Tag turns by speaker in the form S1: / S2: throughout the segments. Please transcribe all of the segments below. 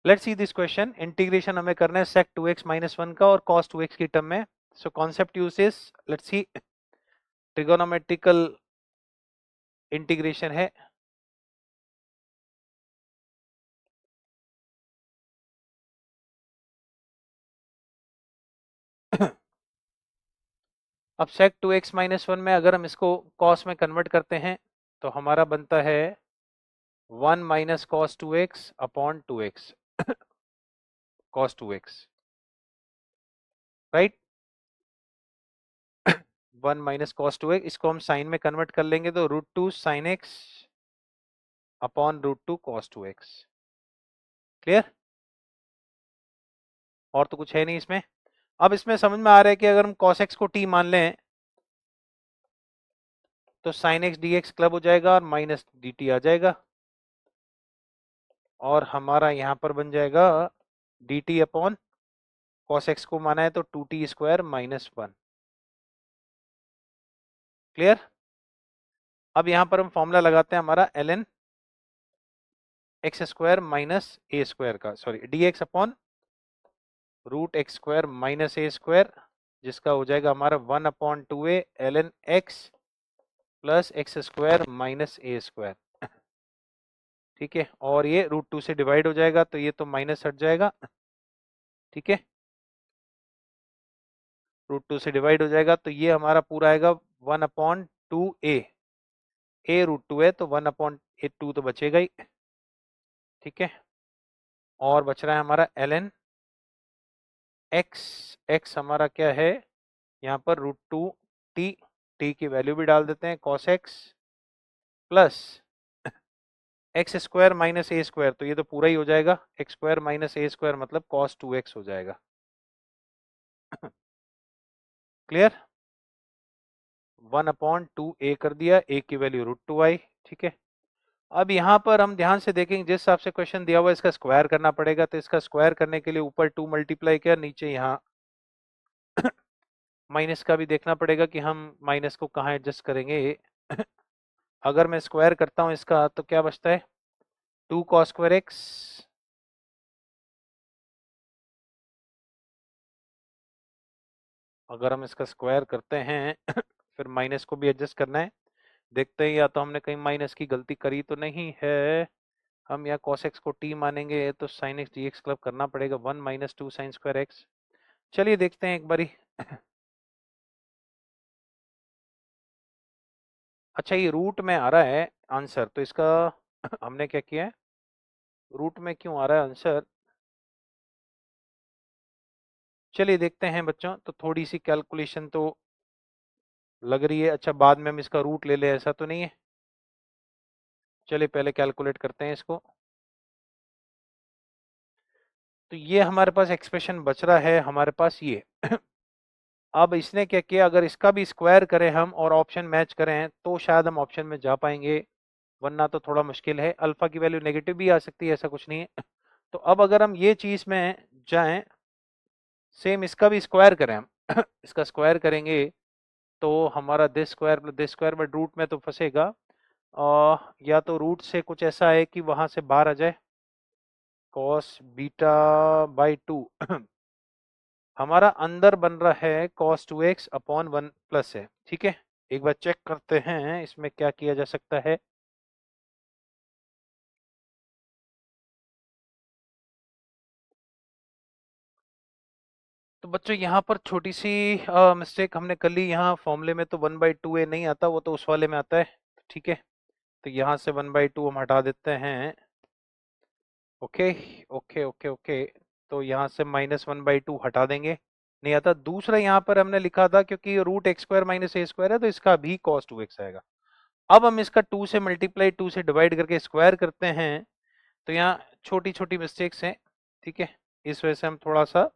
S1: Let's see this question. Integration हमें करना है sec 2x - 1 का और cos 2x की टर्म में। So concept use is, let's see, trigonometrical integration है। अब sec 2x - 1 में अगर हम इसको cos में कन्वर्ट करते हैं तो हमारा बनता है 1 - cos 2x upon 2x cos 2x, right. 1 - cos 2x, इसको हम साइन में कन्वर्ट कर लेंगे तो √2 sin x upon √2 cos 2x। Clear? और तो कुछ है नहीं इसमें। अब इसमें समझ में आ रहा है कि अगर हम cos x को t मान लें तो sin x dx क्लब हो जाएगा और माइनस dt आ जाएगा, और हमारा यहां पर बन जाएगा dt अपॉन cos x को माना है तो 2t² - 1। क्लियर? अब यहां पर हम फॉर्मूला लगाते हैं हमारा ln x² - a² का, sorry dx upon √x² - a², जिसका हो जाएगा हमारा 1/2a ln x plus x² - a²। ठीक है, और ये √2 से डिवाइड हो जाएगा तो ये तो माइनस हट जाएगा। ठीक है, √2 से डिवाइड हो जाएगा तो ये हमारा पूरा आएगा 1/2a। a √2 है तो 1/2 तो बचेगा ही। ठीक है, और बच रहा है हमारा ln x हमारा क्या है यहाँ पर √2t, t की वैल्यू भी डाल देते हैं, cos x plus x² - a², तो ये तो पूरा ही हो जाएगा, x² - a² मतलब cos 2x हो जाएगा। क्लियर? 1/2a कर दिया, a की वैल्यू √2 आई। ठीक है, अब यहाँ पर हम ध्यान से देखेंगे, जिस हिसाब से क्वेश्चन दिया हुआ है इसका स्क्वायर करना पड़ेगा, तो इसका स्क्वायर करने के लिए ऊपर 2 मल्टीप्लाई किया, नीचे यहाँ माइनस का भी देखना पड़ेगा कि हम माइनस को कहाँ एडजस्ट करेंगे। अगर मैं स्क्वायर करता हूँ इसका तो क्या बचता है, 2 cos² x अगर हम इसका स्क्वायर करते हैं फिर माइनस को भी एडजस्ट करना है। देखते हैं या तो हमने कहीं माइनस की गलती करी तो नहीं है। हम यहाँ cos x को t मानेंगे तो sin x dx क्लब करना पड़ेगा, 1 - 2 sin² x। चलिए देखते हैं एक बारी। अच्छा, ये रूट में आ रहा है आंसर, तो इसका हमने क्या किया है, रूट में क्यों आ रहा है आंसर, चलिए देखते हैं बच्चों। तो थोड़ी सी कैलकुलेशन तो लग रही है, अच्छा बाद में हम इसका रूट ले ले ऐसा तो नहीं है। चलिए पहले कैलकुलेट करते हैं इसको। तो ये हमारे पास एक्सप्रेशन बच रहा है हमारे पास ये। अब इसने क्या किया, अगर इसका भी स्क्वायर करें हम और ऑप्शन मैच करें तो शायद हम ऑप्शन में जा पाएंगे, वरना तो थोड़ा मुश्किल है। अल्फा की वैल्यू नेगेटिव भी आ सकती है, ऐसा कुछ नहीं है। तो अब अगर हम ये चीज में जाएं, सेम इसका भी स्क्वायर करें हम इसका स्क्वायर करेंगे तो हमारा this square plus this square, but root में तो फंसेगा। या तो रूट से कुछ ऐसा है कि वहां से बाहर आ जाए, cos β/2 हमारा अंदर बन रहा है cos 2x अपॉन 1 प्लस है। ठीक है, एक बार चेक करते हैं इसमें क्या किया जा सकता है। तो बच्चों यहाँ पर छोटी सी मिस्टेक हमने कर ली, यहाँ फॉर्मूले में तो 1/2a नहीं आता, वो तो उस वाले में आता है। ठीक है, तो यहाँ से 1/2 हम हटा देते हैं। ओके ओके ओके ओके, तो यहाँ से -1/2 हटा देंगे, नहीं आता। दूसरा यहाँ पर हमने लिखा था क्योंकि √x² - a² है तो इसका भी cos 2x आएगा। अब हम इसका 2 से मल्टीप्लाई 2 से डिवाइड करके स्क्वायर करते हैं तो यहाँ छोटी छोटी मिस्टेक्स हैं। ठीक है, इस वजह से हम थोड़ा सा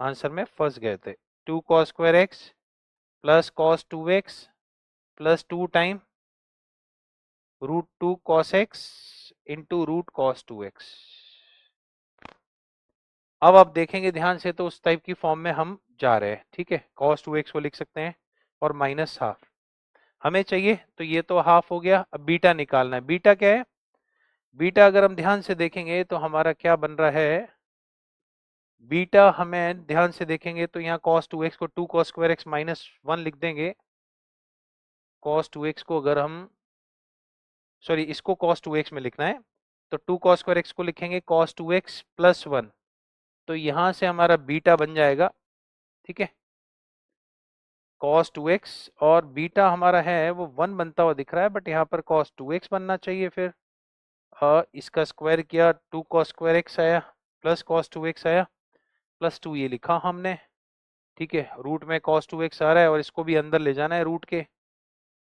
S1: आंसर में फंस गए थे। 2 cos² x plus cos 2x plus 2 time √2 cos x into root cos 2x। अब आप देखेंगे ध्यान से तो उस टाइप की फॉर्म में हम जा रहे हैं। ठीक है, cos 2x को लिख सकते हैं और माइनस हाफ हमें चाहिए, तो ये तो हाफ हो गया। अब बीटा निकालना है। बीटा क्या है, बीटा अगर हम ध्यान से देखेंगे तो हमारा क्या बन रहा है, बीटा हमें ध्यान से देखेंगे तो यहाँ cos 2x को 2 cos स्क्वायर x माइनस 1 लिख देंगे। cos 2x को अगर हम, सॉरी इसको cos 2x में लिखना है तो 2 cos स्क्वायर x को लिखेंगे cos 2x प्लस 1, तो यहां से हमारा बीटा बन जाएगा, ठीक है, cos 2x, और बीटा हमारा है वो 1 बनता हुआ दिख रहा है, बट यहाँ पर cos 2x बनना चाहिए। फिर इसका स्क्वायर किया, 2 cos स्क्वायर x आया प्लस cos 2x आया, प्लस 2 ये लिखा हमने, ठीक है, रूट में cos 2x आ रहा है और इसको भी अंदर ले जाना है रूट के,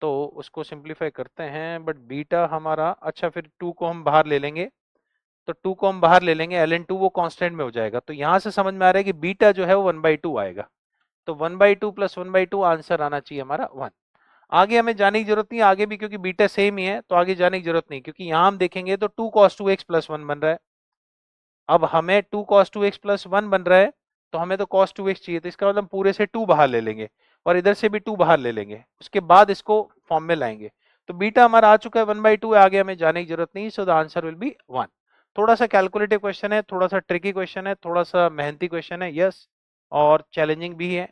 S1: तो उसको सिंप्लीफाई करते हैं, बट बीटा हमारा, अच्छा फिर 2 को हम बाहर ले लेंगे, तो 2 को हम बाहर ले लेंगे, ln2 वो कांस्टेंट में हो जाएगा, तो यहां से समझ में आ रहा है कि बीटा जो है वो 1/2 आएगा, तो 1/2 प्लस 1/2 आंसर आना चाहिए हमारा 1। आगे हमें जाने की जरूरत नहीं, आगे भी क्योंकि बीटा सेम ही है तो आगे जाने की जरूरत नहीं, क्योंकि यहां हम देखेंगे तो 2 cos 2x प्लस 1 बन रहा है। अब हमें 2 cos 2x प्लस 1 बन रहा है, तो हमें तो cos 2x चाहिए, तो इसका मतलब पूरे से 2 बाहर ले लेंगे और इधर से भी 2 बाहर ले लेंगे, उसके बाद इसको फॉर्म में लाएंगे, तो बीटा हमारा आ चुका है 1/2 है, आगे हमें जाने की जरूरत नहीं, so the answer will be 1। थोड़ा सा कैलकुलेटिव क्वेश्चन है, थोड़ा सा ट्रिकी क्वेश्चन है, थोड़ा सा मेहनती क्वेश्चन है, यस, और चैलेंजिंग भी है,